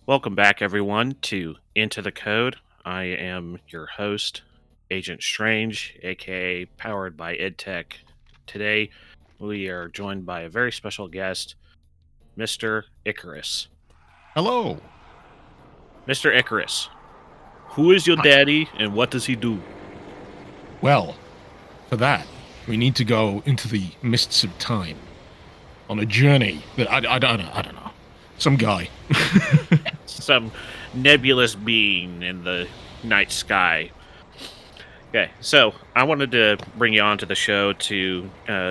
Welcome back, everyone, to Into the Code. I am your host, Agent Strange, aka Powered by EdTech. Today, we are joined by a very special guest, Mr. Icarus. Hello. Mr. Icarus, who is your Hi. daddy and what does he do? Well, for that, we need to go into the mists of time on a journey that I don't know. Some guy. Some nebulous being in the night sky. Okay, so I wanted to bring you onto the show to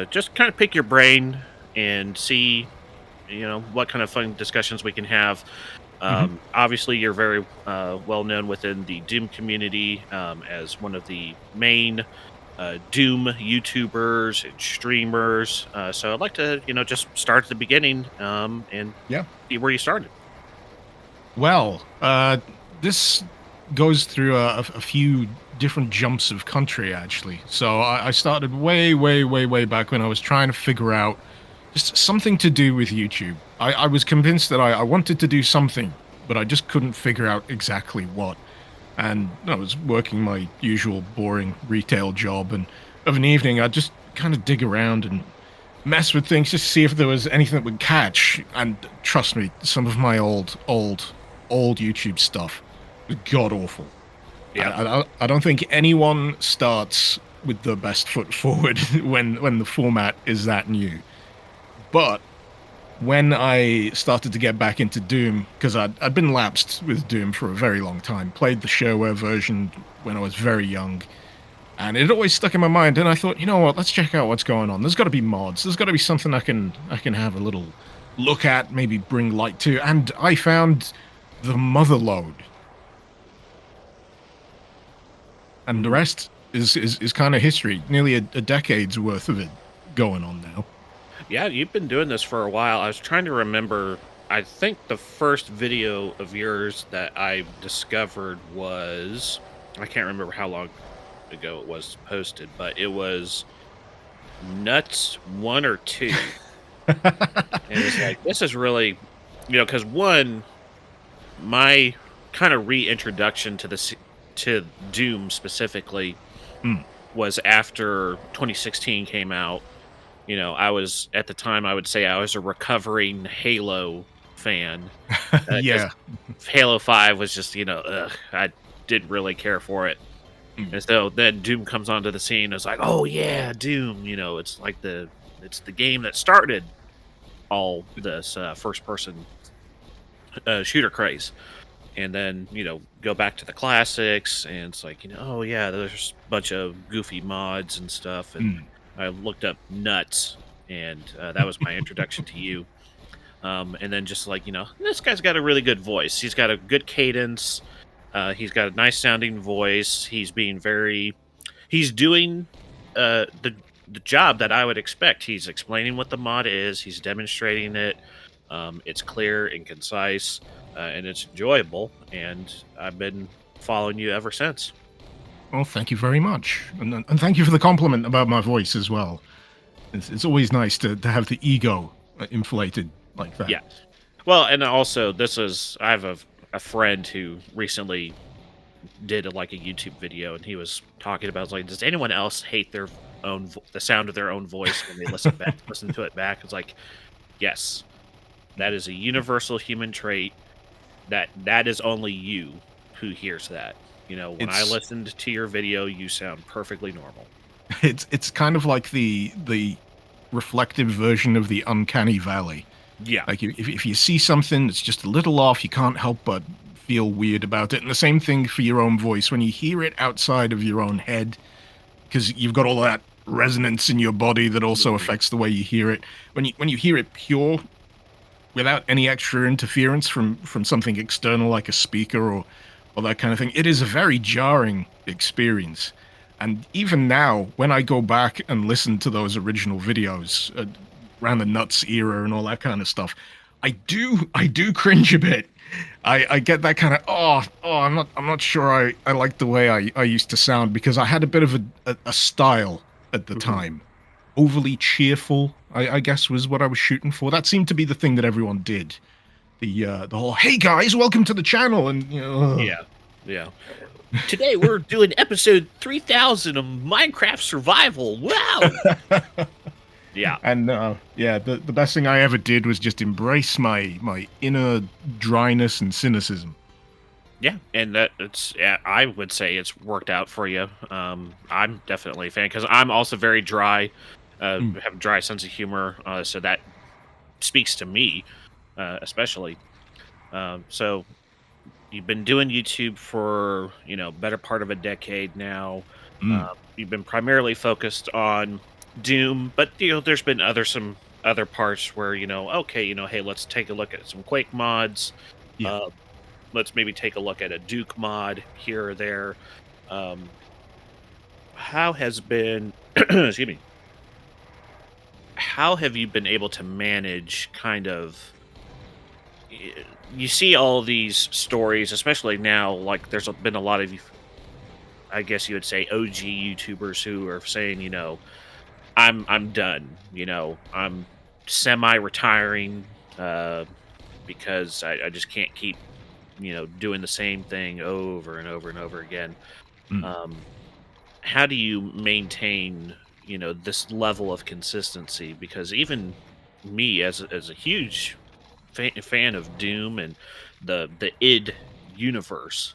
just kind of pick your brain and see what kind of fun discussions we can have. Mhm. Obviously you're very well known within the Doom community as one of the main Doom YouTubers and streamers, so I'd like to just start at the beginning and Yeah. see where you started. Well, this goes through a few different jumps of country, actually. So I started way back when I was trying to figure out just something to do with YouTube. I was convinced that I wanted to do something, but I just couldn't figure out exactly what. And I was working my usual boring retail job, and of an evening, I'd just kind of dig around and mess with things just to see if there was anything that would catch. And trust me, some of my old YouTube stuff was god awful. Yeah. I don't think anyone starts with the best foot forward when the format is that new. But when I started to get back into Doom, because I'd been lapsed with Doom for a very long time, played the shareware version when I was very young, and it always stuck in my mind. And I thought, you know what? Let's check out what's going on. There's got to be mods. There's got to be something I can have a little look at, maybe bring light to. And I found the Motherload, and the Mhm. rest is kind of history. Nearly a decade's worth of it going on now. Yeah, you've been doing this for a while. I was trying to remember. I think the first video of yours that I discovered was, I can't remember how long ago it was posted, but it was Nuts 1 or 2. And it's like, this is really, because one, my kind of reintroduction to to Doom specifically Mm. was after 2016 came out. I was at the time, I would say I was a recovering Halo fan because Yeah. Halo 5 was just, ugh, I didn't really care for it. Mm. And so then Doom comes onto the scene. It's like, oh yeah, Doom. It's like it's the game that started all this first person shooter craze. And then go back to the classics, and it's like oh yeah, there's a bunch of goofy mods and stuff. And Mm. I looked up Nuts, and that was my introduction to you. And then just like this guy's got a really good voice. He's got a good cadence. He's got a nice sounding voice. He's doing the job that I would expect. He's explaining what the mod is. He's demonstrating it. It's clear and concise, and it's enjoyable. And I've been following you ever since. Well, thank you very much, and thank you for the compliment about my voice as well. It's always nice to have the ego inflated like that. Yeah. Well, and also I have a friend who recently did like a YouTube video, and he was talking about like, does anyone else hate their the sound of their own voice when they listen to it back? It's like, yes, that is a universal human trait. That is only you who hears that. When I It's listened to your video, you sound perfectly normal. it's kind of like the reflective version of the uncanny valley. Yeah. Like if you see something that's just a little off, you can't help but feel weird about it. And the same thing for your own voice when you hear it outside of your own head, because you've got all that resonance in your body that also Mhm. affects the way you hear it. When you hear it pure, without any extra interference from something external like a speaker or that kind of thing, it is a very jarring experience. And even now, when I go back and listen to those original videos around the Nuts era and all that kind of stuff, I do cringe a bit. I get that kind of I'm not sure I like the way I used to sound, because I had a bit of a style at the Mhm. time. Overly cheerful, I guess, was what I was shooting for. That seemed to be the thing that everyone did. the whole "Hey guys, welcome to the channel," and Yeah, yeah. Today we're doing episode 3000 of Minecraft Survival. Wow. Yeah, and yeah, the best thing I ever did was just embrace my inner dryness and cynicism. yeah, and it's yeah, I would say it's worked out for you. I'm definitely a fan because I'm also very dry, Mm, have a dry sense of humor, so that speaks to me, especially. So you've been doing YouTube for better part of a decade now. mm, You've been primarily focused on Doom, but there's been some other parts where okay, hey, let's take a look at some Quake mods. yeah. Uh, let's maybe take a look at a Duke mod here or there. Um, how has been excuse me? How have you been able to manage kind of? You see all these stories, especially now. Like, been a lot of, I guess you would say, OG YouTubers who are saying, I'm done. I'm semi-retiring because I just can't keep doing the same thing over and over and over again. Mm. Um, how do you maintain this level of consistency? Because even me, as a huge fan of Doom and the id universe,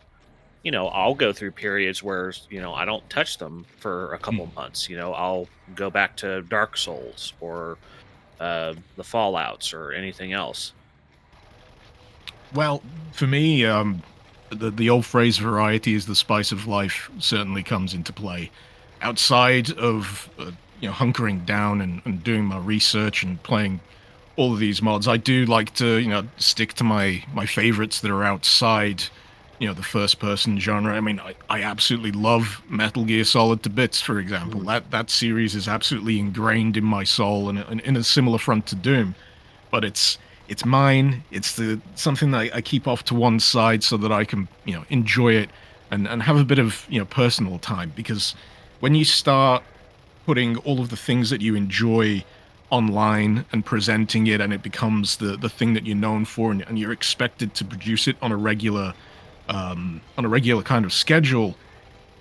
I'll go through periods where I don't touch them for a Mm. couple months. I'll go back to Dark Souls or the Fallouts or anything else. Well, for me, the old phrase "variety is the spice of life" certainly comes into play. Outside of hunkering down and doing my research and playing all of these mods, I do like to stick to my favorites that are outside the first person genre. I mean, I absolutely love Metal Gear Solid to bits, for example. Mhm. That series is absolutely ingrained in my soul, and in a similar front to Doom, but it's mine. It's the something that I keep off to one side so that I can enjoy it and have a bit of personal time. Because when you start putting all of the things that you enjoy online and presenting it, and it becomes the thing that you're known for, and you're expected to produce it on a regular kind of schedule,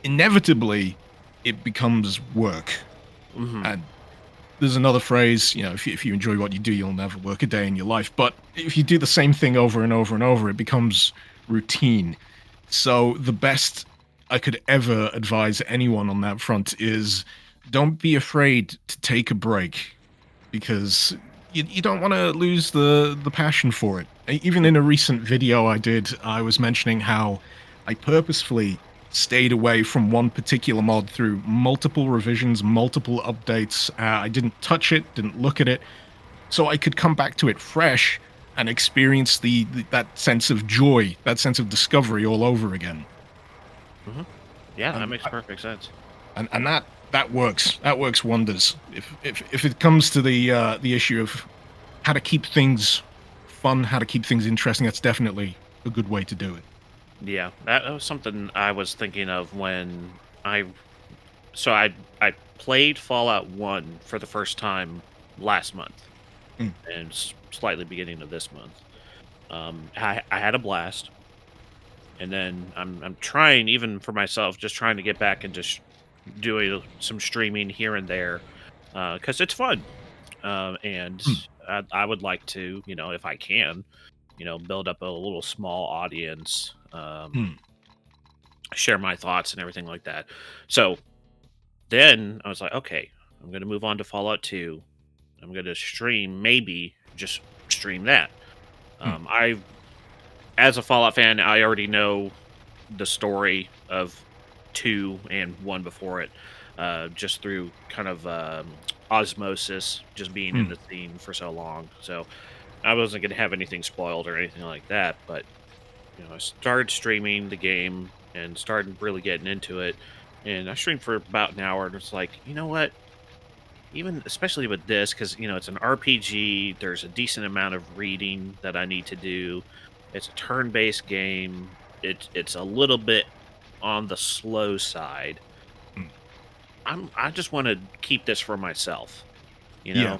inevitably it becomes work. Mhm. And there's another phrase, if you enjoy what you do, you'll never work a day in your life. But if you do the same thing over and over and over, it becomes routine. So the best I could ever advise anyone on that front is don't be afraid to take a break, because you don't want to lose the passion for it. Even in a recent video I did, I was mentioning how I purposefully stayed away from one particular mod through multiple revisions, multiple updates. I didn't touch it, didn't look at it, so I could come back to it fresh and experience that sense of joy, that sense of discovery all over again. Mhm. Yeah, that And makes perfect sense. and that works. That works wonders. If it comes to the issue of how to keep things fun, how to keep things interesting, that's definitely a good way to do it. Yeah, that was something I was thinking of when I so I played Fallout 1 for the first time last month Mm, and slightly beginning of this month. I had a blast, and then I'm trying, even for myself, just trying to get back and just doing some streaming here and there because it's fun. And mm, I would like to, if I can, build up a little small audience, mm, share my thoughts and everything like that. So then I was like, okay, I'm going to move on to Fallout 2. I'm going to stream, maybe just stream that. mm, As a Fallout fan, I already know the story of 2 and 1 before it, just through kind of osmosis, just being in mm. the scene for so long. So I wasn't going to have anything spoiled or anything like that. But I started streaming the game and started really getting into it. And I streamed for about an hour, and it's like, you know what? Even especially with this, because it's an RPG. There's a decent amount of reading that I need to do. It's a turn-based game. It's a little bit on the slow side. Mm. I just want to keep this for myself, you Yeah. know.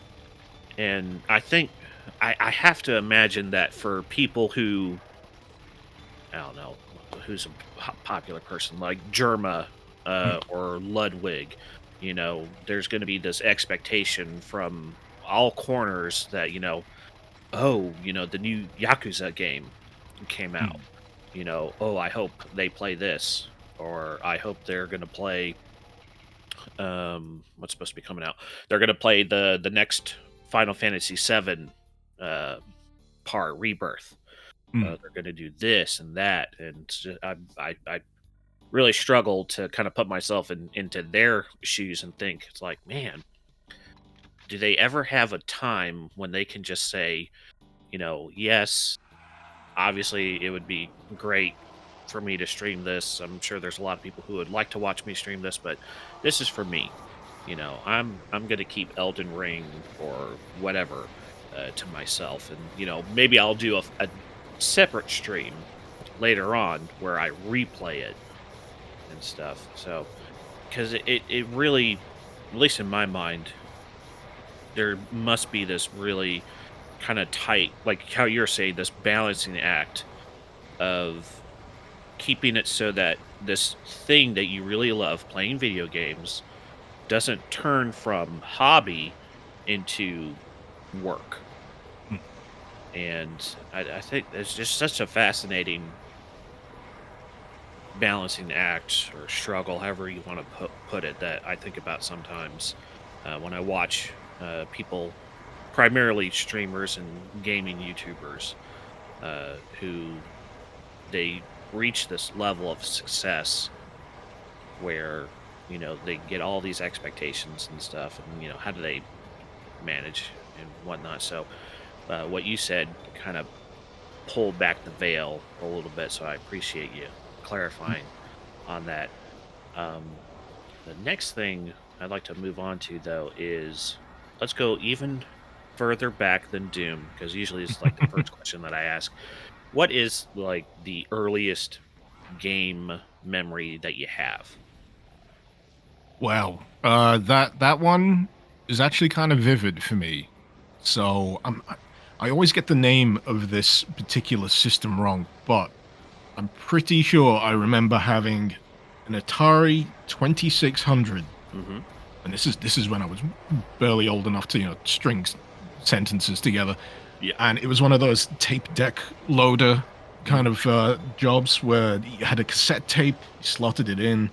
And I think I have to imagine that for people who I don't know who's a popular person like Germa Mm, or Ludwig. There's going to be this expectation from all corners that oh, the new Yakuza game came out. mm, Oh, I hope they play this, or I hope they're going to play what's supposed to be coming out. They're going to play the next Final Fantasy VII uh, part, Rebirth. mm. They're going to do this and that, and I really struggle to kind of put myself into their shoes and think it's like, man, do they ever have a time when they can just say, yes, obviously it would be great for me to stream this. I'm sure there's a lot of people who would like to watch me stream this, but this is for me. I'm going to keep Elden Ring or whatever to myself, and maybe I'll do a separate stream later on where I replay it and stuff. So because it really, at least in my mind, there must be this really kind of tight, like how you're saying, this balancing act of keeping it so that this thing that you really love, playing video games, doesn't turn from hobby into work. Mm. And I think it's just such a fascinating balancing act or struggle, however you want to put it, that I think about sometimes when I watch people, primarily streamers and gaming YouTubers, who they reach this level of success where they get all these expectations and stuff, and how do they manage and whatnot. So what you said kind of pulled back the veil a little bit, so I appreciate you clarifying on that. um, the next thing I'd like to move on to, though, is let's go even further back than Doom, because usually it's like the first question that I ask. What is like the earliest game memory that you have? Wow. That one is actually kind of vivid for me. So I always get the name of this particular system wrong, but I'm pretty sure I remember having an Atari 2600, Hmm. and this is when I was barely old enough to string sentences together, Yeah. and it was one of those tape deck loader kind Hmm. of jobs where you had a cassette tape, you slotted it in,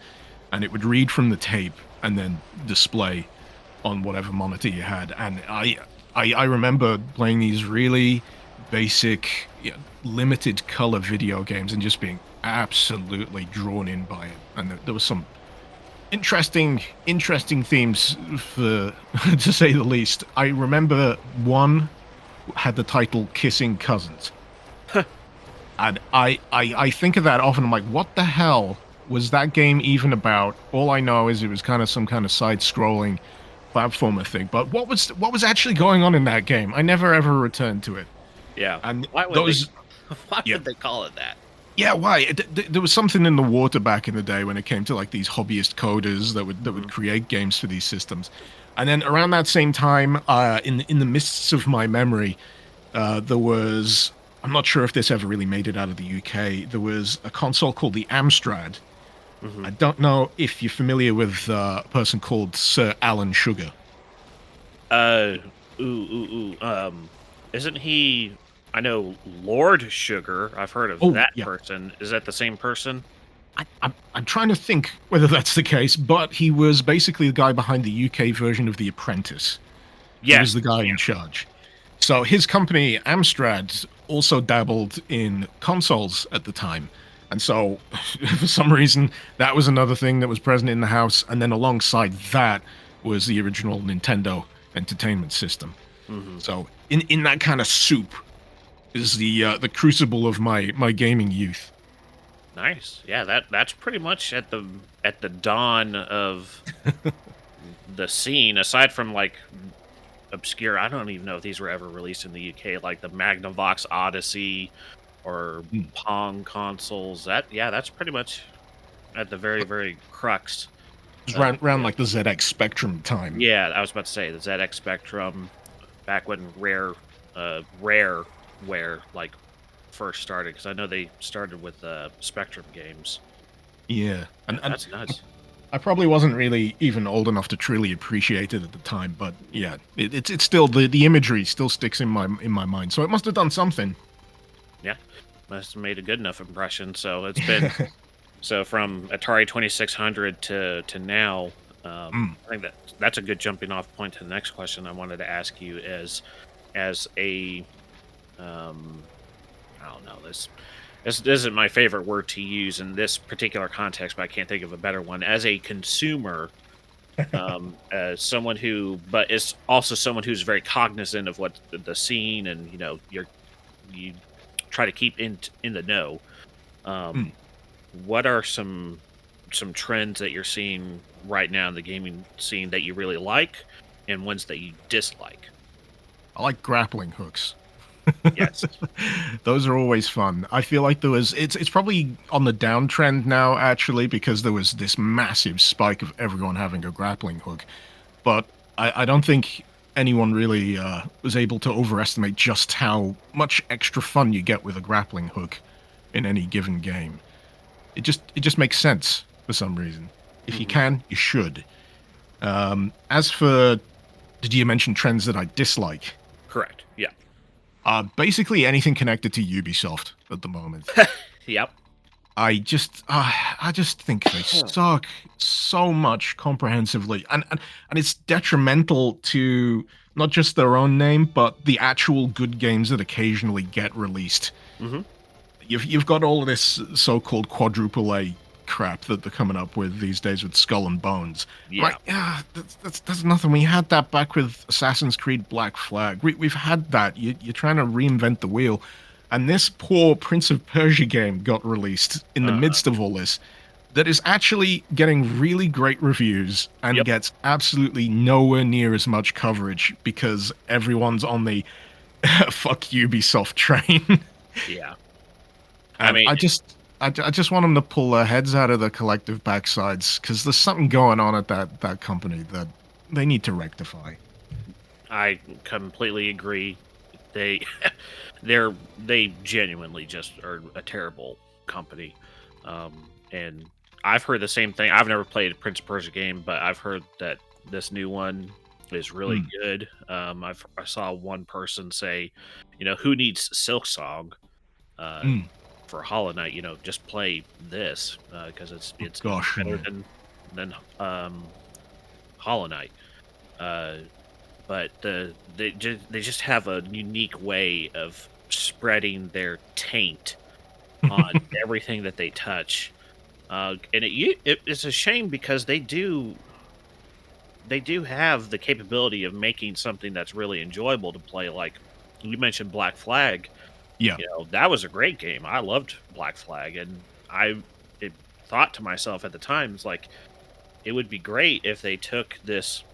and it would read from the tape and then display on whatever monitor you had. And I remember playing these really basic, limited color video games and just being absolutely drawn in by it. And there was some interesting themes for to say the least. I remember one had the title Kissing Cousins. And I think of that often. I'm like, what the hell was that game even about? All I know is it was kind of some kind of side-scrolling platformer thing. But what was actually going on in that game? I never ever returned to it. Yeah. And Why would they? those, Why yeah, would they call it that? yeah. Why? There was something in the water back in the day when it came to like these hobbyist coders that would Hmm. create games for these systems. And then around that same time, in the mists of my memory, there was. I'm not sure if this ever really made it out of the UK. There was a console called the Amstrad. Hmm. I don't know if you're familiar with a person called Sir Alan Sugar. Uh, isn't he? I know Lord Sugar. I've heard of Oh, that yeah. person. Is that the same person? I'm trying to think whether that's the case, but he was basically the guy behind the UK version of The Apprentice. He was Yes. the guy Yeah. in charge. So his company, Amstrad, also dabbled in consoles at the time. And so, for some reason, that was another thing that was present in the house. And then alongside that was the original Nintendo Entertainment System. Hmm. So, in that kind of soup is the crucible of my gaming youth. Nice. Yeah. That's pretty much at the dawn of the scene. Aside from like obscure, I don't even know if these were ever released in the UK, like the Magnavox Odyssey or Mm. Pong consoles. That's pretty much at the very very crux It was of around like the ZX Spectrum time. yeah. I was about to say the ZX Spectrum, back when Rare Rareware like first started, because I know they started with Spectrum Games. Yeah, Yeah, and that's nuts. I probably wasn't really even old enough to truly appreciate it at the time, but yeah, it's still the imagery still sticks in my mind. So it must have done something. Yeah, must have made a good enough impression. So it's been so from Atari 2600 to now. Mm. I think that's a good jumping off point to the next question I wanted to ask you is, as a um, I don't know, this isn't my favorite word to use in this particular context, but I can't think of a better one. As a consumer, as someone who, but is also someone who's very cognizant of what the scene, and you try to keep in the know. Mm. Um, what are some trends that you're seeing right now in the gaming scene that you really like, and ones that you dislike? I like grappling hooks. Yes. Those are always fun. I feel like it's probably on the downtrend now actually because there was this massive spike of everyone having a grappling hook. But I don't think anyone really was able to overestimate just how much extra fun you get with a grappling hook in any given game. It just makes sense for some reason. If you Hmm. can, you should. As for did you mention trends that I dislike? Correct. Yeah. Basically anything connected to Ubisoft at the moment. Yep. I just think they suck so much comprehensively, and it's detrimental to not just their own name, but the actual good games that occasionally get released. Hmm. You've got all of this so-called quadruple A crap that they're coming up with these days with Skull and Bones. I'm Yeah. like, yeah, that's nothing. We had that back with Assassin's Creed Black Flag. We've had that. You're trying to reinvent the wheel. And this poor Prince of Persia game got released in the Uh-huh. midst of all this that is actually getting really great reviews and Yep. gets absolutely nowhere near as much coverage because everyone's on the fuck Ubisoft train. Yeah. I And mean, I just want them to pull their heads out of the collective backsides because there's something going on at that company that they need to rectify. I completely agree. They they genuinely just are a terrible company. And I've heard the same thing. I've never played a Prince of Persia game, but I've heard that this new one is really Mm, good. I saw one person say, who needs Silk Song uh, mm. for Hollow Knight? Just play this because Oh it's gosh, better yeah. than Hollow Knight. Uh, but they just have a unique way of spreading their taint on everything that they touch. And it's a shame because they do have the capability of making something that's really enjoyable to play. Like you mentioned, Black Flag. Yeah. That was a great game. I loved Black Flag, and it thought to myself at the time, it's like it would be great if they took this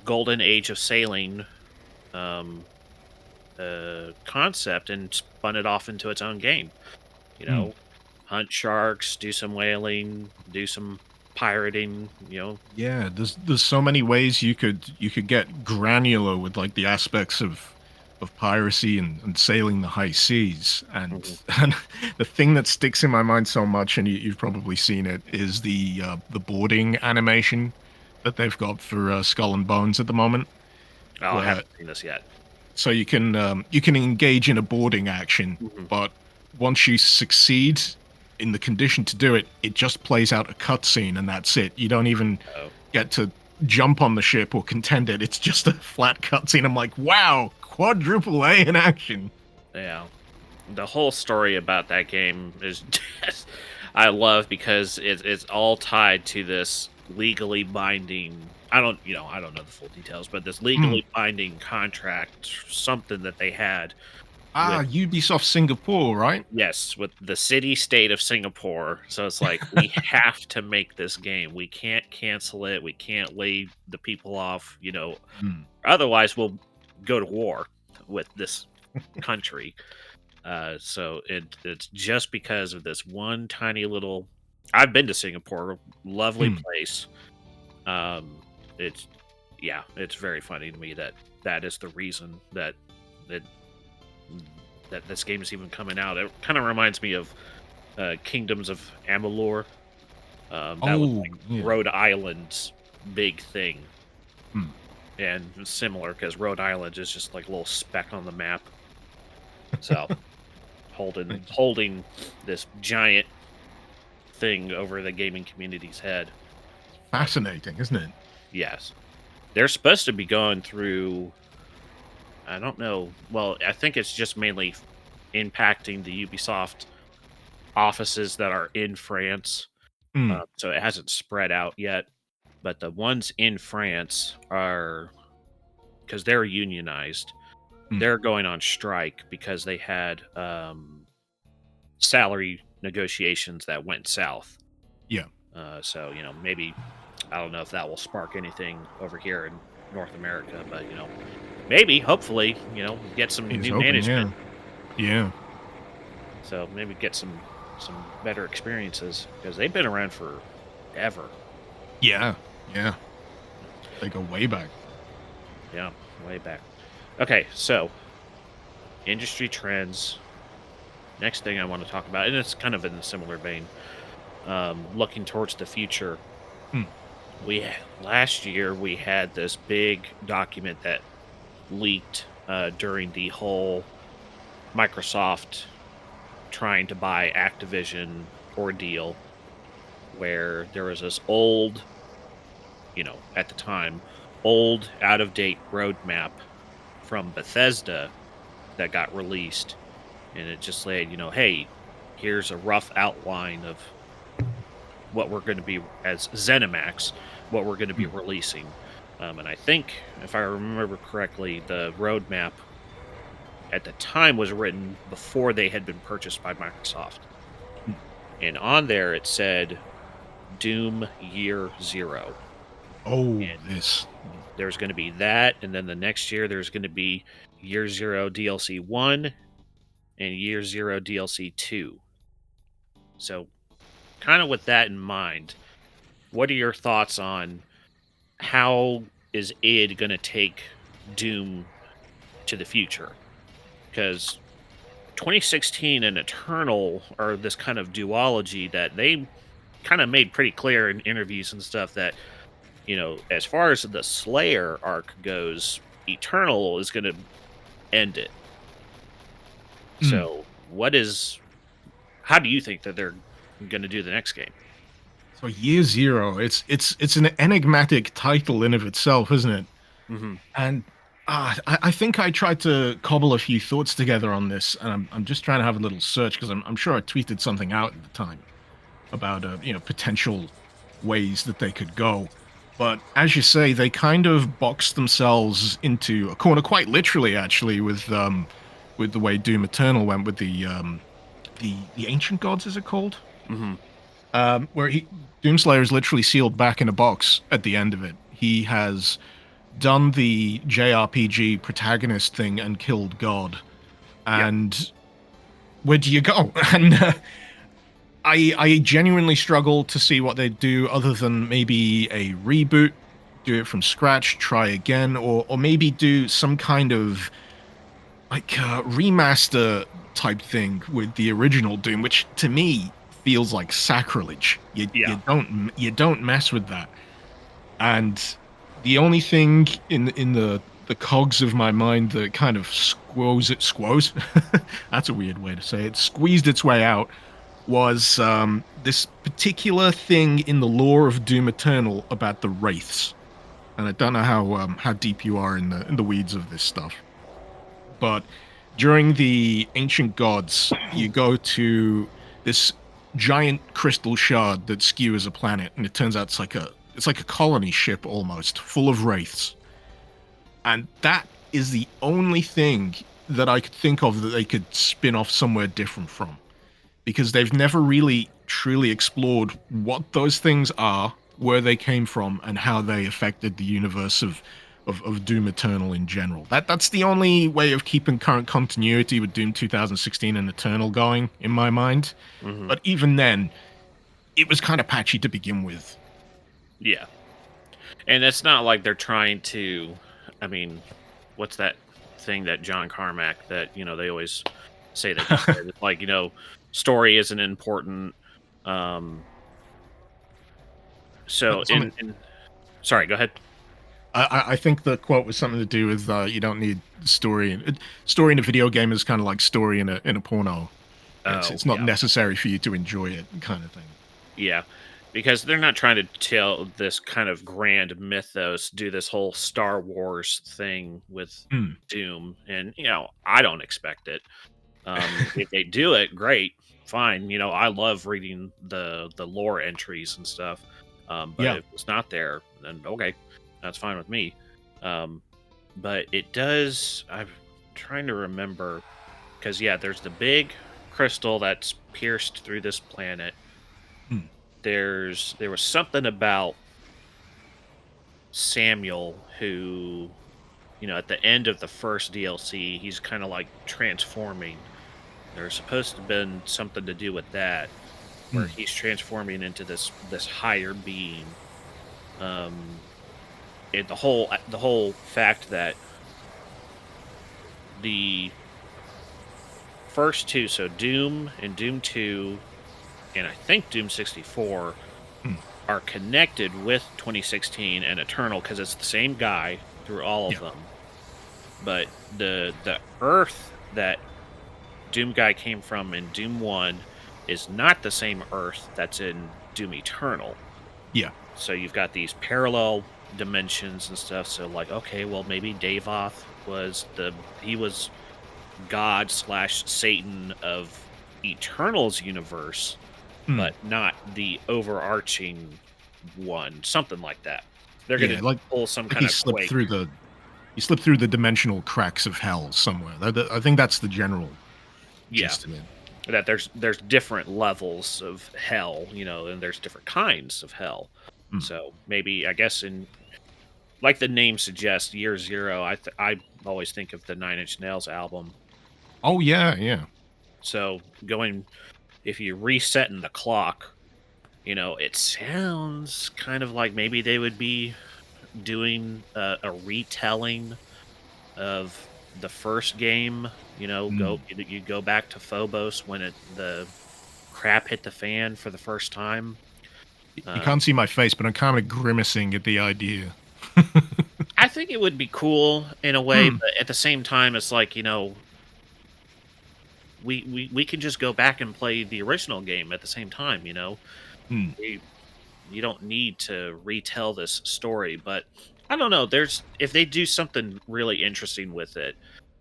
golden age of sailing um, concept and spun it off into its own game. You Mm. know, hunt sharks, do some whaling, do some pirating. Yeah, there's so many ways you could get granular with like the aspects of piracy and sailing the high seas. And, Mhm. and the thing that sticks in my mind so much, and you've probably seen it, is the boarding animation that they've got for Skull and Bones at the moment, Oh, I where haven't seen this yet. so you can engage in a boarding action, Hmm. but once you succeed in the condition to do it, it just plays out a cutscene and that's it. You don't even Oh, get to jump on the ship or contend it. It's just a flat cutscene. I'm like, wow, quadruple A in action. yeah. The whole story about that game is just I love because it's all tied to this legally binding. I don't know the full details, but this Mm. legally binding contract, something that they had with, Ubisoft Singapore, right? yes, with the city state of Singapore. So it's like we have to make this game. We can't cancel it. We can't lay the people off. Mm. Otherwise we'll go to war with this country. So it's just because of this one tiny little. I've been to Singapore, lovely Mm. place. Um, it's yeah, it's very funny to me that that is the reason that that that this game is even coming out. It kind of reminds me of Kingdoms of Amalur. That was Oh, like yeah. Rhode Island's big thing, Hmm. and similar because Rhode Island is just like a little speck on the map. So holding this giant thing over the gaming community's head. But Fascinating, isn't it? yes, they're supposed to be going through. I don't know. Well, I think it's just mainly impacting the Ubisoft offices that are in France. Hmm. So it hasn't spread out yet. But the ones in France are because they're unionized. Hmm. They're going on strike because they had salary negotiations that went south. Yeah. So maybe I don't know if that will spark anything over here in North America, but maybe, hopefully, get some He's new hoping, management, yeah. Yeah. so maybe get some better experiences because they've been around for ever. Yeah. Yeah. They go way back. Yeah, way back. Okay, so industry trends. Next thing I want to talk about, and it's kind of in a similar vein, looking towards the future. Hmm. Last year we had this big document that leaked during the whole Microsoft trying to buy Activision ordeal, where there was this old, at the time, old out of date roadmap from Bethesda that got released, and it just laid, hey, here's a rough outline of what we're going to be as ZeniMax, what we're going to be Hmm. releasing. And I think, if I remember correctly, the roadmap at the time was written before they had been purchased by Microsoft. Hmm. And on there it said Doom Year Zero. Oh, And this. there's going to be that. And then the next year there's going to be Year Zero DLC 1 and Year Zero DLC 2. So, kind of with that in mind, what are your thoughts on how is id going to take Doom to the future? Because 2016 and Eternal are this kind of duology that they kind of made pretty clear in interviews and stuff that, as far as the Slayer arc goes, Eternal is going to end it. Hmm. So, how do you think that they're going to do the next game? So Year Zero, it's an enigmatic title in of itself, isn't it? Hmm. And I think I tried to cobble a few thoughts together on this, and I'm just trying to have a little search because I'm sure I tweeted something out at the time about potential ways that they could go. But as you say, they kind of boxed themselves into a corner, quite literally, actually, with the way Doom Eternal went with the Ancient Gods, is it called? Hmm. Where Doomslayer is literally sealed back in a box at the end of it. He has done the JRPG protagonist thing and killed God. Yep. And where do you go? And I genuinely struggle to see what they do other than maybe a reboot, do it from scratch, try again, or maybe do some kind of like remaster type thing with the original Doom, which to me feels like sacrilege. You Yeah. you don't mess with that. And the only thing in the cogs of my mind that kind of squoze that's a weird way to say it, squeezed its way out was this particular thing in the lore of Doom Eternal about the wraiths. And I don't know how deep you are in the weeds of this stuff, but during the ancient gods, you go to this giant crystal shard that skewers a planet, and it turns out it's like a colony ship almost, full of wraiths. And that is the only thing that I could think of that they could spin off somewhere different from. Because they've never really truly explored what those things are, where they came from, and how they affected the universe of Doom Eternal in general. That's the only way of keeping current continuity with Doom 2016 and Eternal going, in my mind. Hmm. But even then, it was kind of patchy to begin with. Yeah. And it's not like they're trying to. I mean, what's that thing that John Carmack that they always say that he said? It's like story isn't important. Um, so Something. in sorry, go ahead. I think the quote was something to do with you don't need story. Story in a video game is kind of like story in a porno. Oh It's not yeah, necessary for you to enjoy it, kind of thing. yeah, because they're not trying to tell this kind of grand mythos, do this whole Star Wars thing with Hmm. Doom, and I don't expect it. If they do it, great, fine. I love reading the lore entries and stuff. But Yeah. if it's not there, then okay, that's fine with me. Um, but it does. I'm trying to remember because yeah, there's the big crystal that's pierced through this planet. Hmm. There was something about Samuel who at the end of the first DLC, he's kind of like transforming. There's supposed to have been something to do with that, where Hmm. he's transforming into this higher being. Um, and the whole fact that the first two, so Doom and Doom 2, and I think Doom 64, Hmm. are connected with 2016 and Eternal because it's the same guy through all of Yeah. them. But the Earth that Doom guy came from in Doom 1 is not the same Earth that's in Doom Eternal. Yeah. So you've got these parallel dimensions and stuff. So like, okay, well maybe Davoth he was God slash Satan of Eternal's universe, Hmm. but not the overarching one. Something like that. They're Yeah. gonna pull some Like kind of Quake. he slipped through the dimensional cracks of hell somewhere. I think that's the general Yeah. gist of it. That there's different levels of hell, and there's different kinds of hell. Hmm. So maybe I guess in like the name suggests, Year Zero. I always think of the Nine Inch Nails album. Oh yeah, yeah. So going if you resetting the clock, it sounds kind of like maybe they would be doing a retelling of the first game. Hmm. You go back to Phobos when the crap hit the fan for the first time. You Um, can't see my face, but I'm kind of grimacing at the idea. I think it would be cool in a way, Hmm. but at the same time, it's like we can just go back and play the original game at the same time. Hmm. We, you don't need to retell this story, but I don't know. There's if they do something really interesting with it,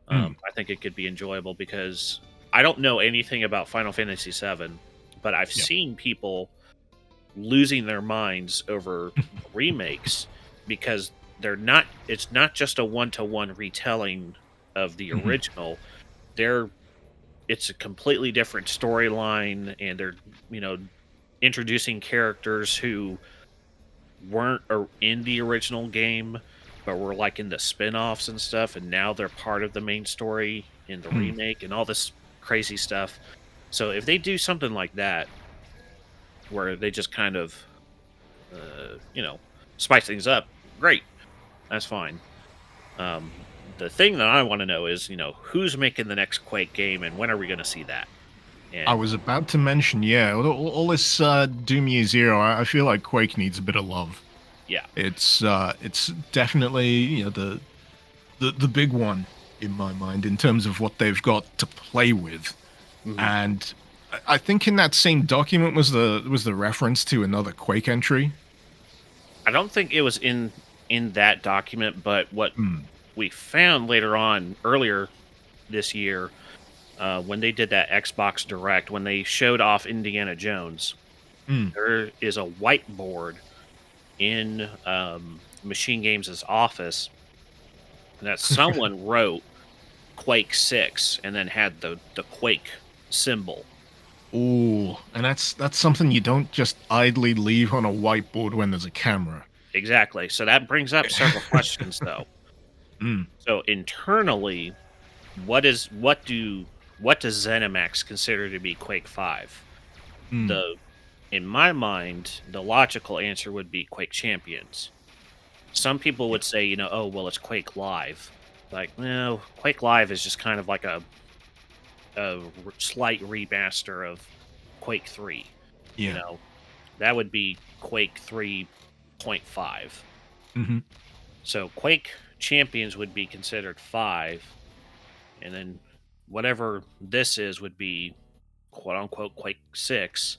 Hmm. I think it could be enjoyable because I don't know anything about Final Fantasy VII, but I've Yeah. seen people losing their minds over remakes because it's not just a one-to-one retelling of the Hmm. original. They're It's a completely different storyline, and they're you know introducing characters who weren't in the original game but were like in the spin-offs and stuff, and now they're part of the main story in the Hmm. remake and all this crazy stuff. So if they do something like that where they just kind of spice things up, great, that's fine. The thing that I want to know is, who's making the next Quake game and when are we going to see that? I And was about to mention, yeah, all this Doom Year Zero. I feel like Quake needs a bit of love. yeah, It's definitely the big one in my mind in terms of what they've got to play with. hmm And I think in that same document was the reference to another Quake entry. I don't think it was in that document, but what Hmm. we found later on earlier this year when they did that Xbox Direct, when they showed off Indiana Jones, Hmm. there is a whiteboard in Machine Games' office that someone wrote Quake 6 and then had the Quake symbol. Ooh, and that's something you don't just idly leave on a whiteboard when there's a camera. Exactly. So that brings up several questions though. Hmm. So internally, what does ZeniMax consider to be Quake 5? Hmm. The In my mind, the logical answer would be Quake Champions. some people Yeah. would say, oh, well, it's Quake Live. Like, no, Quake Live is just kind of like a slight remaster of Quake 3. You Yeah. know, that would be Quake 3.5. Hmm. So Quake Champions would be considered 5, and then whatever this is would be quote unquote Quake 6.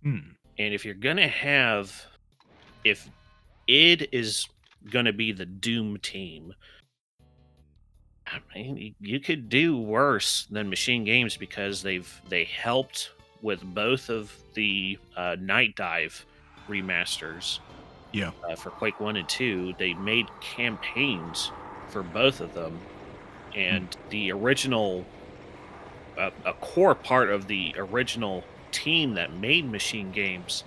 Mm. And if you're going to have, if id is going to be the Doom team, I mean, you could do worse than Machine Games because they helped with both of the Night Dive remasters Yeah. for Quake 1 and 2. They made campaigns for both of them, Mm. and the original, a core part of the original team that made Machine Games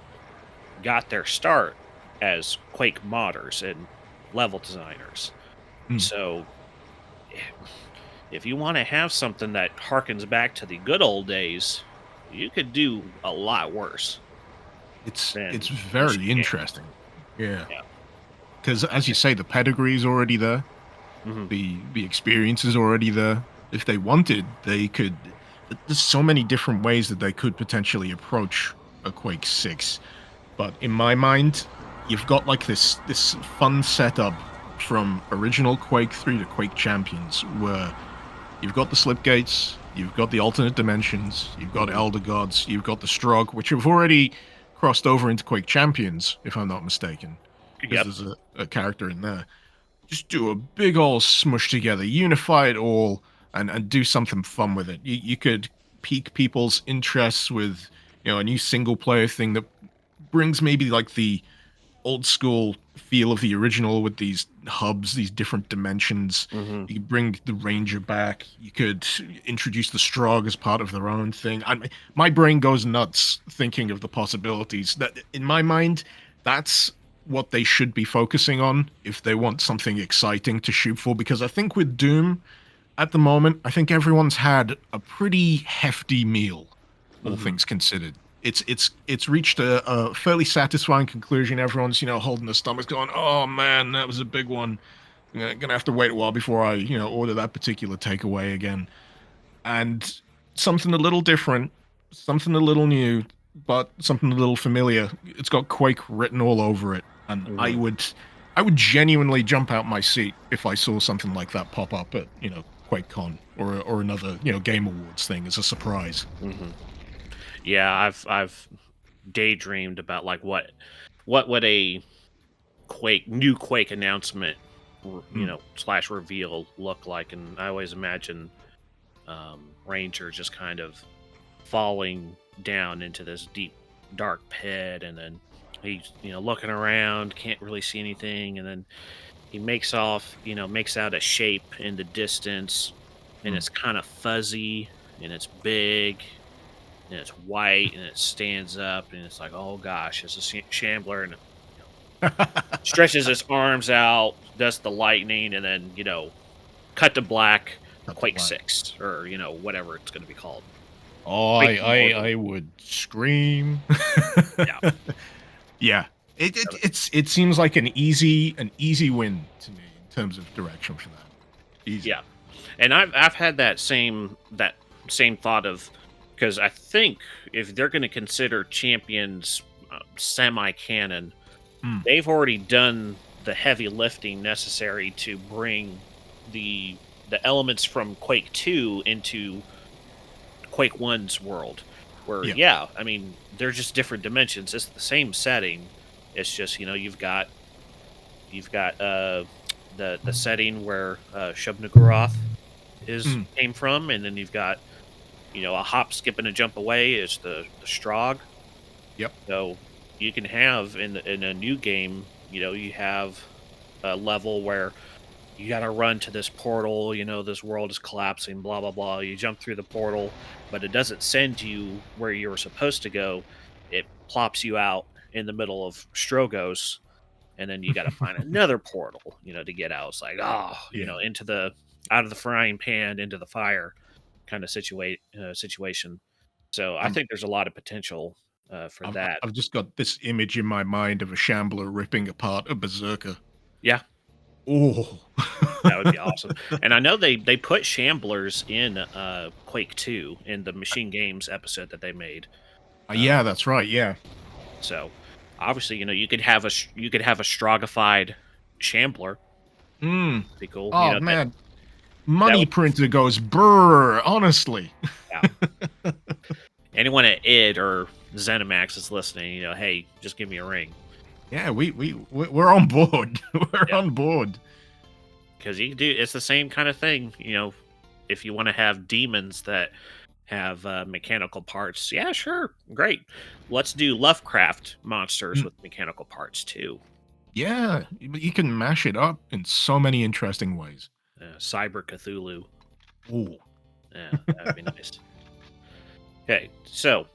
got their start as Quake modders and level designers. Mm. So if you want to have something that harkens back to the good old days, you could do a lot worse It's than very Machine Games. interesting. Yeah. Yeah. Because as you say, the pedigree is already there. Hmm. The experience is already there. If they wanted, they could. There's so many different ways that they could potentially approach a Quake 6. But in my mind, you've got like this fun setup from original Quake 3 to Quake Champions, where you've got the slip gates, you've got the alternate dimensions, you've got Hmm. Elder Gods, you've got the Strogg, which have already crossed over into Quake Champions, if I'm not mistaken, because Yep. there's a character in there. Just do a big old smush together, unify it all, and do something fun with it. You could pique people's interests with a new single player thing that brings maybe like the old school feel of the original with these hubs, these different dimensions. Hmm. You could bring the Ranger back. You could introduce the Strogg as part of their own thing. My brain goes nuts thinking of the possibilities. That in my mind, that's what they should be focusing on if they want something exciting to shoot for. Because I think with Doom at the moment, I think everyone's had a pretty hefty meal, all Hmm. things considered. It's reached a fairly satisfying conclusion. Everyone's holding their stomachs, going, "Oh man, that was a big one. Gonna have to wait a while before I order that particular takeaway again." And something a little different, something a little new, but something a little familiar. It's got Quake written all over it, and I Hmm. would I would genuinely jump out my seat if I saw something like that pop up at QuakeCon or another Game Awards thing as a surprise. Hmm. Yeah, I've daydreamed about like what would a new Quake announcement, Mm, slash reveal look like, and I always imagine Ranger just kind of falling down into this deep dark pit, and then he's looking around, can't really see anything, and then he makes out a shape in the distance, and mm. it's kind of fuzzy, and it's big, and it's white, and it stands up, and it's like, oh gosh, it's a shambler, and stretches his arms out, does the lightning, and then cut to black. Cut to Quake black. 6, or whatever it's going to be called. Oh, Quake I Immortal. would scream. Yeah. Yeah. It seems like an easy win to me in terms of direction for that. Easy. Yeah. And I've had that same thought of, because I think if they're going to consider Champions semi canon, Mm, they've already done the heavy lifting necessary to bring the elements from Quake 2 into Quake 1's world. Where, yeah. yeah, I mean, they're just different dimensions. It's the same setting. It's just, you've got the setting where Shub-Niggurath is Mm, came from, and then you've got a hop, skip, and a jump away is the Strogg. yep. So you can have in a new game, you have a level where you got to run to this portal. This world is collapsing. Blah blah blah. You jump through the portal, but it doesn't send you where you were supposed to go. It plops you out in the middle of Strogos, and then you got to find another portal, to get out. It's like, oh, Yeah. into the out of the frying pan into the fire kind of situation. So I I'm think there's a lot of potential for I've that. I've just got this image in my mind of a shambler ripping apart a berserker. Yeah. Oh. That would be awesome. And I know they put Shamblers in Quake 2 in the Machine Games episode that they made. Yeah, that's right. Yeah. So obviously, you could have you could have a strogified Shambler. Mm. Be cool. Oh man, That money would printer goes brr. Honestly. yeah. Anyone at id or ZeniMax is listening, hey, just give me a ring. Yeah, we're on board. We're Yeah. on board. Because you can do it's the same kind of thing, if you want to have demons that have mechanical parts. Yeah, sure, great. Let's do Lovecraft monsters Mm. with mechanical parts too. Yeah, you can mash it up in so many interesting ways. Cyber Cthulhu. Ooh. Yeah, that would be nice. Okay, so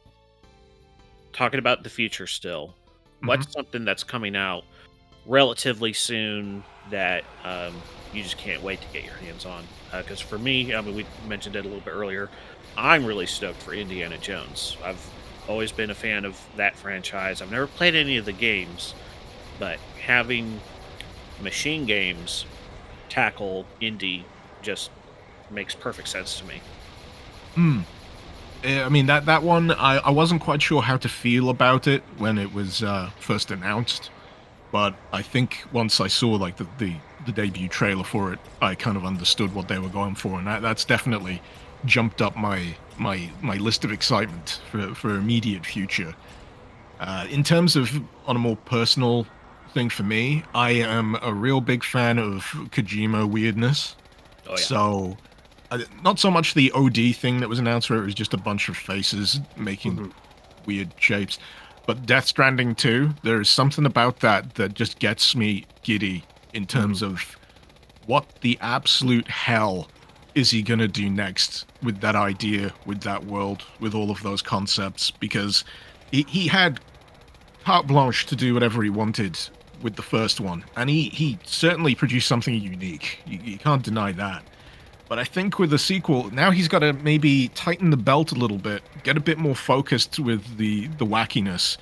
talking about the future still, Hmm. what's something that's coming out relatively soon that you just can't wait to get your hands on? Because for me, I mean, we mentioned it a little bit earlier. I'm really stoked for Indiana Jones. I've always been a fan of that franchise. I've never played any of the games, but having machine games tackle indie just makes perfect sense to me. Mm. I mean that one I wasn't quite sure how to feel about it when it was first announced, but I think once I saw like the debut trailer for it, I kind of understood what they were going for, and that's definitely jumped up my list of excitement for immediate future. In terms of on a more personal thing for me, I am a real big fan of Kojima weirdness. Oh yeah. So, not so much the OD thing that was announced, where it was just a bunch of faces making Mhm. weird shapes, but Death Stranding 2, there's something about that that just gets me giddy in Mhm. terms of what the absolute hell is he going to do next with that idea, with that world, with all of those concepts, because he had carte blanche to do whatever he wanted with the first one, and he certainly produced something unique. You can't deny that. But I think with the sequel, now he's got to maybe tighten the belt a little bit, get a bit more focused with the wackiness.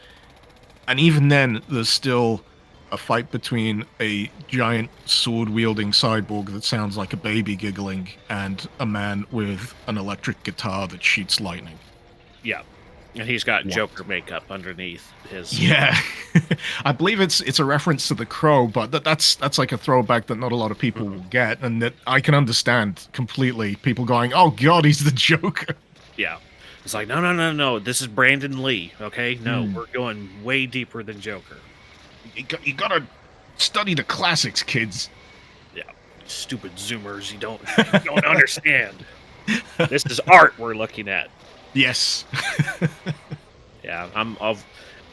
And even then, there's still a fight between a giant sword wielding cyborg that sounds like a baby giggling and a man with an electric guitar that shoots lightning. Yeah. And he's got What? Joker makeup underneath his. Yeah, I believe it's a reference to The Crow, but that's like a throwback that not a lot of people Mhm. will get, and that I can understand completely. People going, "Oh God, he's the Joker." Yeah. It's like, no, no, no, no. This is Brandon Lee. Okay. No, Hmm. we're going way deeper than Joker. You gotta study the classics, kids. Yeah. Stupid Zoomers. You don't understand. This is art we're looking at. Yes. Yeah.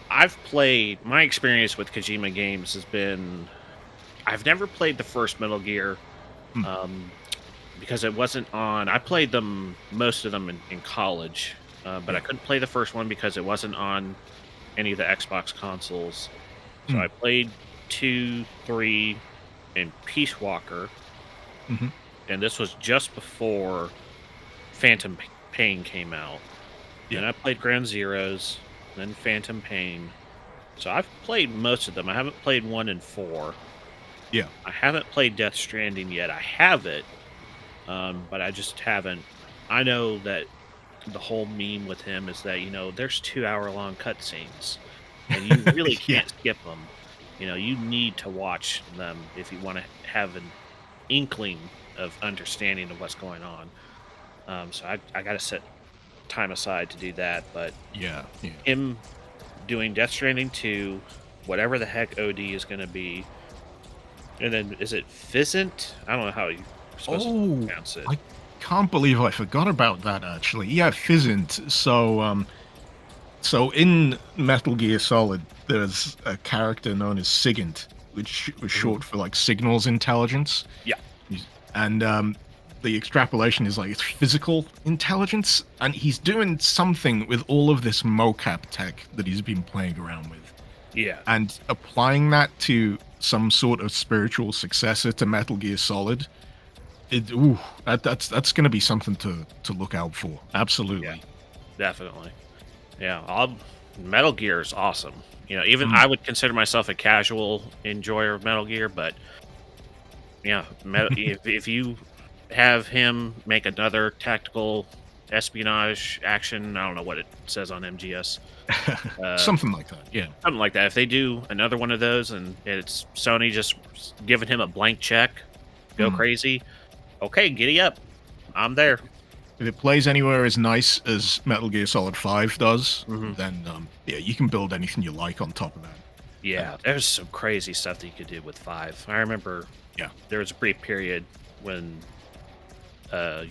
I've played my experience with Kojima games has been I've never played the first Metal Gear, Hmm. um, because it wasn't on. I played them most of them in college, but I Yeah. couldn't play the first one because it wasn't on any of the Xbox consoles. So Hmm. I played 2, 3, and Peace Walker, Hmm. and this was just before Phantom Pain came out. Yeah. Then I played Ground Zeroes, then Phantom Pain. So I've played most of them. I haven't played 1 and 4. Yeah. I haven't played Death Stranding yet. I have it, but I just haven't. I know that the whole meme with him is that there's 2 hour long cutscenes, and you really Yeah. can't skip them. You need to watch them if you want to have an inkling of understanding of what's going on. So I got to set time aside to do that. But Yeah. Yeah. him doing Death Stranding 2, whatever the heck OD is going to be, and then is it Fizzant? I don't know how you're supposed to Oh, pronounce it. I can't believe I forgot about that. Actually, yeah, Fizzant. So in Metal Gear Solid, there's a character known as SIGINT, which was Mhm. short for like signals intelligence. Yeah. And the extrapolation is like it's physical intelligence, and he's doing something with all of this mocap tech that he's been playing around with, Yeah. and applying that to some sort of spiritual successor to Metal Gear Solid. That's going to be something to look out for. Yeah. Absolutely. Definitely. Yeah. Metal Gear is awesome. Even Mm, I would consider myself a casual enjoyer of Metal Gear, but Yeah, if you have him make another tactical espionage action, I don't know what it says on MGS, uh, Something like that. Yeah. something like that. If they do another one of those and it's Sony just giving him a blank check, go Mm. crazy. Okay, giddy up. I'm there. If it plays anywhere as nice as Metal Gear Solid 5 does, Hmm. then yeah, you can build anything you like on top of that. Yeah, there's some crazy stuff that you could do with 5. I remember Yeah. there was a brief period when uh,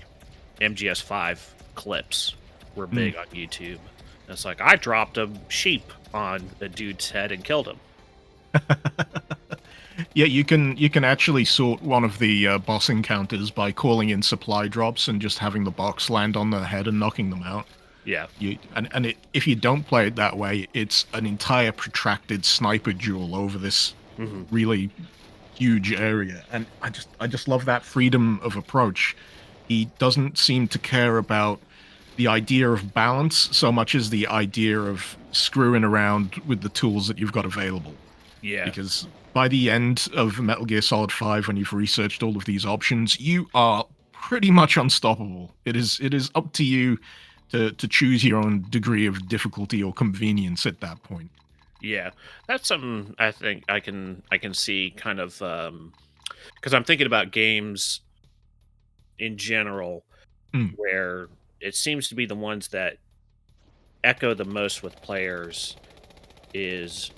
MGS5 clips were Mm. big on YouTube. And it's like I dropped a sheep on a dude's head and killed him. Yeah, you can actually sort one of the boss encounters by calling in supply drops and just having the box land on their head and knocking them out. Yeah. If you don't play it that way, it's an entire protracted sniper duel over this Hmm. really huge area, and I just love that freedom of approach. He doesn't seem to care about the idea of balance so much as the idea of screwing around with the tools that you've got available. Yeah. Because by the end of Metal Gear Solid 5, when you've researched all of these options, you are pretty much unstoppable. It is up to you to choose your own degree of difficulty or convenience at that point. Yeah. That's something I think I can see kind of because I'm thinking about games in general Mm, where it seems to be the ones that echo the most with players is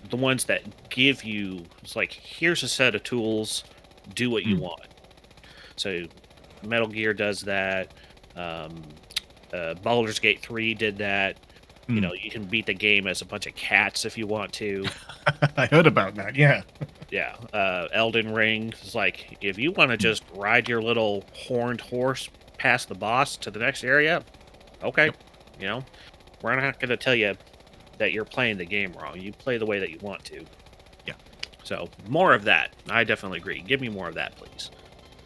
the ones that give you it's like here's a set of tools, do what you mm, want. So Metal Gear does that. Um, Baldur's Gate 3 did that. You mm. know, you can beat the game as a bunch of cats if you want to. I heard about that. Yeah. Yeah. Elden Ring is like if you want to Mm, just ride your little horned horse past the boss to the next area, okay. yep. You know, we're not going to tell you that you're playing the game wrong. You play the way that you want to. Yeah. So more of that. I definitely agree. Give me more of that, please.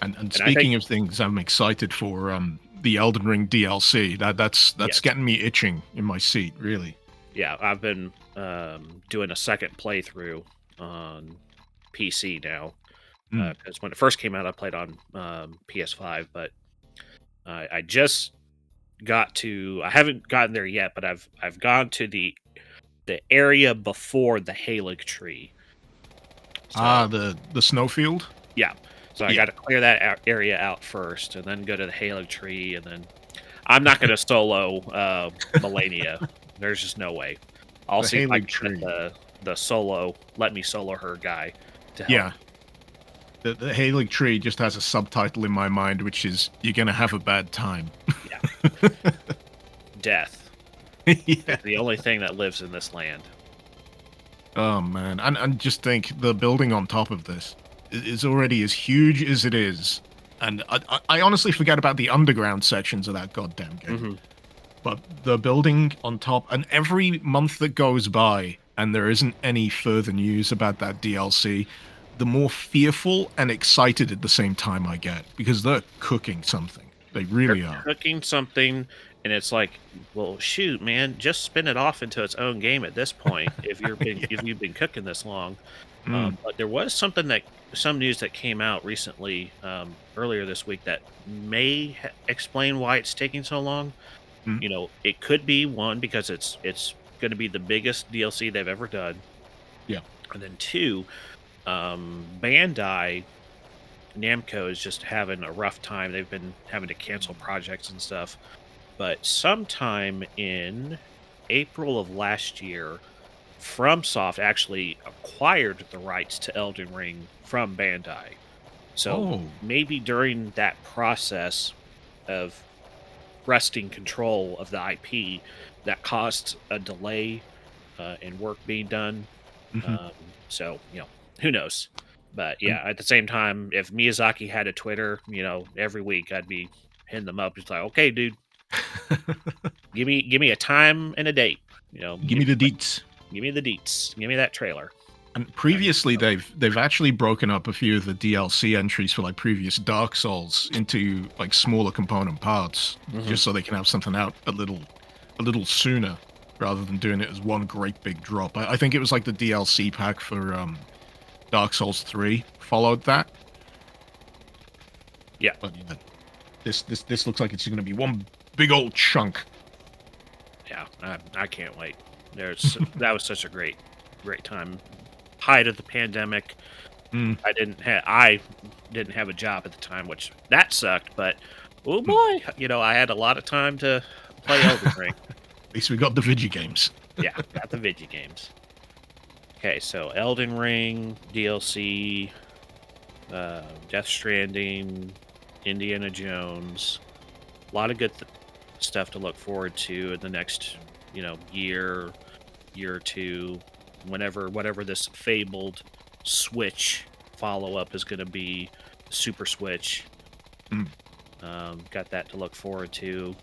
And And I think speaking of things, I'm excited for the Elden Ring DLC. That's yes, getting me itching in my seat. Really. yeah, I've been doing a second playthrough on PC now Mm. because when it first came out, I played on PS5, but I just got to. I haven't gotten there yet, but I've gone to the area before the Halig tree. So The snowfield. yeah, so I got Yeah. to clear that area out first, and then go to the Halig tree, and then I'm not going to solo Melania. There's just no way. I'll The see if I Halig can get tree. the solo let me solo her guy to help. Yeah. The Halig tree just has a subtitle in my mind, which is "You're gonna have a bad time." Yeah, death Yeah. is the only thing that lives in this land. Oh man, and just think the building on top of this is already as huge as it is, and I honestly forget about the underground sections of that goddamn game. Hmm. But the building on top, and every month that goes by, and there isn't any further news about that DLC, the more fearful and excited at the same time I get because they're cooking something. They They're really are. cooking something, and it's like, well, shoot, man, just spin it off into its own game at this point. If Yeah. you've been cooking this long, Mm, but there was some news that came out recently earlier this week that may explain why it's taking so long. mm, You know, it could be one because it's going to be the biggest DLC they've ever done, yeah. and then two, Bandai Namco is just having a rough time. They've been having to cancel projects and stuff. But sometime in April of last year, FromSoft actually acquired the rights to Elden Ring from Bandai. So Oh. maybe during that process of wresting control of the IP, that caused a delay in work being done. Mhm. Um, so who knows? But yeah, at the same time, if Miyazaki had a Twitter, every week I'd be hitting them up. It's like, okay, dude, give me a time and a date. Give me the deets. Give me the deets. Give me that trailer. And I need previously, to know. they've actually broken up a few of the DLC entries for like previous Dark Souls into like smaller component parts, Mhm. just so they can have something out a little sooner, rather than doing it as one great big drop. I think it was like the DLC pack for Dark Souls 3 followed that, Yeah, But yeah, this looks like it's going to be one big old chunk. yeah. I can't wait. That was such a great time. Height of the pandemic. Mm, I didn't have a job at the time, which that sucked. But oh mm. boy, I had a lot of time to play Elden Ring. At least we got the video games. Yeah, got the video games. Okay, so Elden Ring DLC, Death Stranding, Indiana Jones. A lot of good stuff to look forward to in the next, year or two, whatever this fabled Switch follow up is going to be, Super Switch. Mm. Got that to look forward to.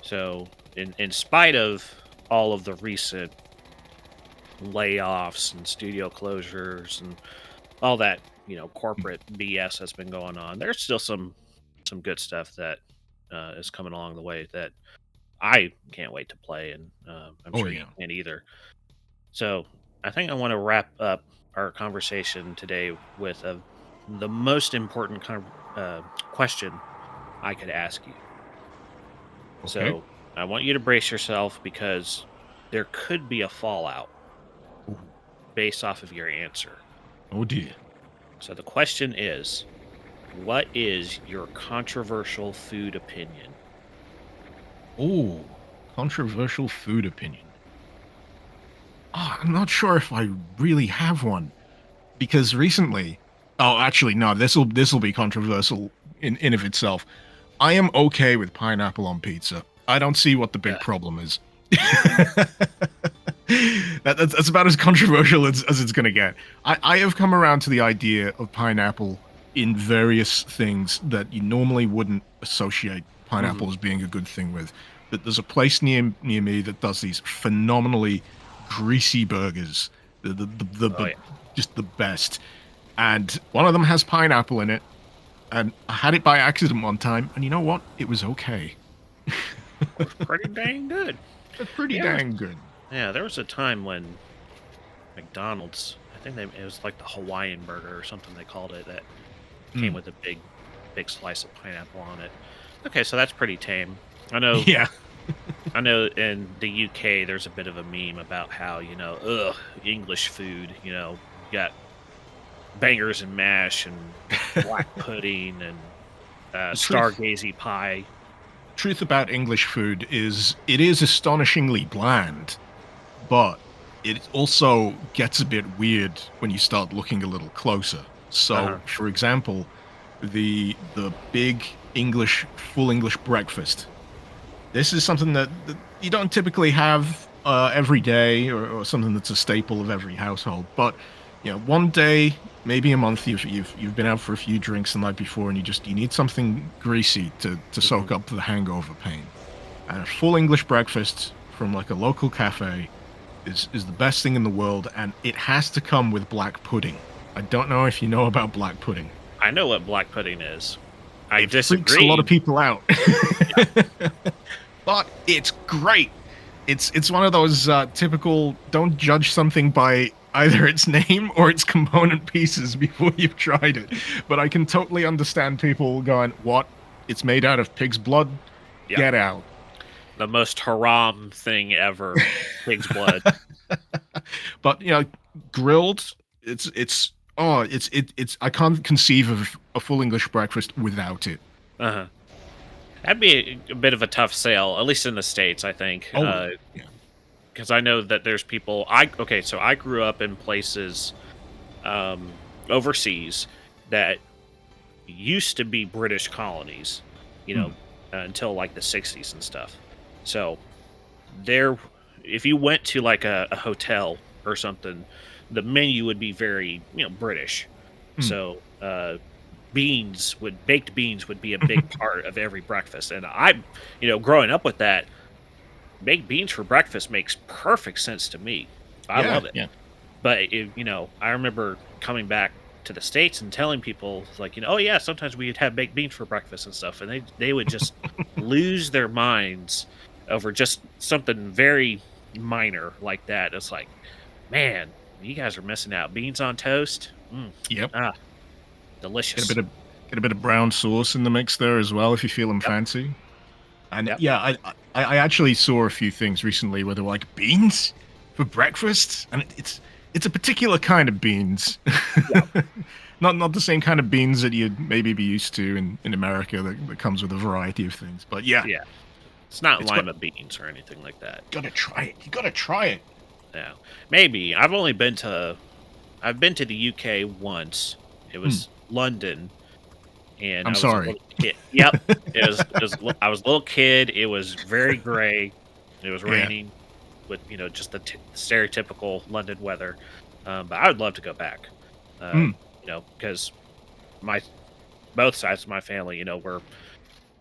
So, in spite of all of the recent layoffs and studio closures and all that, corporate BS that's been going on, there's still some good stuff that is coming along the way that I can't wait to play, and I'm Oh sure you yeah. can't either. So I think I want to wrap up our conversation today with the most important question I could ask you. Okay. So I want you to brace yourself because there could be a fallout Ooh. based off of your answer. Oh dear. So the question is, what is your controversial food opinion? Oh, controversial food opinion. I'm not sure if I really have one because recently. Oh, actually, no. This will be controversial in of itself. I am okay with pineapple on pizza. I don't see what the big Yeah. problem is. That's about as controversial as it's going to get. I have come around to the idea of pineapple in various things that you normally wouldn't associate Mhm. pineapple as being a good thing with. That there's a place near me that does these phenomenally greasy burgers. Oh yeah. Just the best. And one of them has pineapple in it. And I had it by accident one time, and you know what? It was okay. It was pretty dang good. It's pretty Yeah. dang good. Yeah, there was a time when McDonald's, I think it was like the Hawaiian burger or something they called it, that came Mm. with a big slice of pineapple on it. Okay, so that's pretty tame. I know Yeah. I know in the UK there's a bit of a meme about how, ugh, English food, you got bangers and mash and black pudding and The truth stargazy pie. truth about English food is it is astonishingly bland, but it also gets a bit weird when you start looking a little closer. So, Uh-huh. for example, the big English full English breakfast. This is something that you don't typically have every day, or something that's a staple of every household. But one day, maybe a month, you've been out for a few drinks the night before, and you need something greasy to Hmm. soak up the hangover pain. And a full English breakfast from like a local cafe is the best thing in the world, and it has to come with black pudding. I don't know if you know about black pudding. I know what black pudding is. I It freaks a lot of disagree. people out. Yeah. But it's great. It's one of those typical don't judge something by either its name or its component pieces before you've tried it. But I can totally understand people going, "What? It's made out of pig's blood? Yeah. Get out!" The most haram thing ever. Pig's blood. But grilled, it's I can't conceive of a full English breakfast without it. Uh-huh. That'd be a bit of a tough sale, at least in the States, I think. Oh yeah. Because I know that there's people. Okay, so I grew up in places um, overseas that used to be British colonies, you Hmm. know, until like the 60s and stuff. So there, if you went to like a hotel or something, the menu would be very, British. Hmm. So baked beans would be a big part of every breakfast. And growing up with that, baked beans for breakfast makes perfect sense to me. I Yeah, love it. yeah. But I remember coming back to the States and telling people like, oh yeah, sometimes we'd have baked beans for breakfast and stuff, and they would just lose their minds over just something very minor like that. It's like, man, you guys are missing out. Beans on toast, Yep. ah, Get a delicious. bit of Get a bit of brown sauce in the mix there as well if you feel them Yep. fancy. And Yep. yeah, I actually saw a few things recently where they were like beans for breakfast, and it's a particular kind of beans. Yeah. Not the same kind of beans that you'd maybe be used to in America that comes with a variety of things. But yeah, Yeah. It's not it's got lima beans or anything like that. gotta try it. You gotta try it. Yeah. Maybe. I've been to the UK once. It Hmm, was London, and I'm I was a sorry. little kid. Yep. I was a little kid. It was very gray. It was Yeah. raining with, just the stereotypical London weather. But I would love to go back. Uh, Hmm, because my both sides of my family, were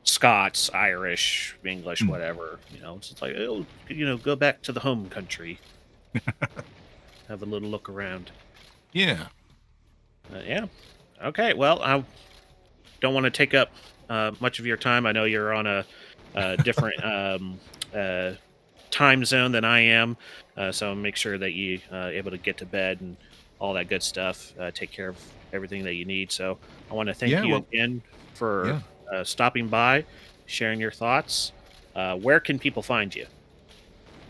Scots, Irish, English, hmm. whatever. It's just like, oh, go back to the home country, have a little look around. Yeah. Yeah. Okay. Well, I don't want to take up much of your time. I know you're on a different uh, time zone than I am, so make sure that you able to get to bed and all that good stuff. Take care of everything that you need. So I want to thank Yeah. you Well. again for Yeah. stopping by, sharing your thoughts. Where can people find you?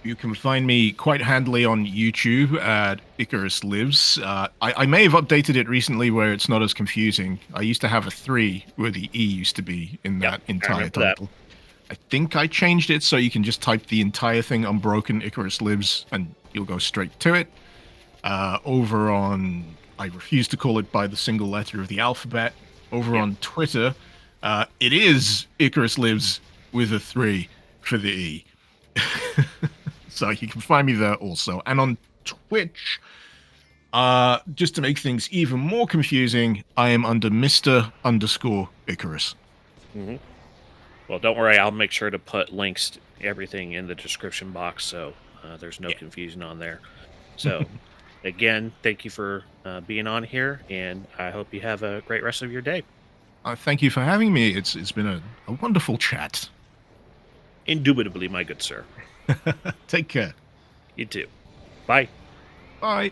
You can find me quite handily on YouTube at Icarus Lives. I may have updated it recently where it's not as confusing. I used to have a 3 where the E used to be in Yep, that I entire remember that. title. I think I changed it so you can just type the entire thing unbroken Icarus Lives and you'll go straight to it. Over on, I refuse to call it by the single letter of the alphabet. Over Yep. on Twitter, it is Icarus Lives with a 3 for the E. So you can find me there also. And on Twitch, just to make things even more confusing, I am under Mr. underscore Icarus. hmm Well, don't worry. I'll make sure to put links to everything in the description box so there's no Yeah. confusion on there. So, again, thank you for being on here, and I hope you have a great rest of your day. Thank you for having me. It's been a wonderful chat. Indubitably, my good sir. Take care. You too. Bye. Bye.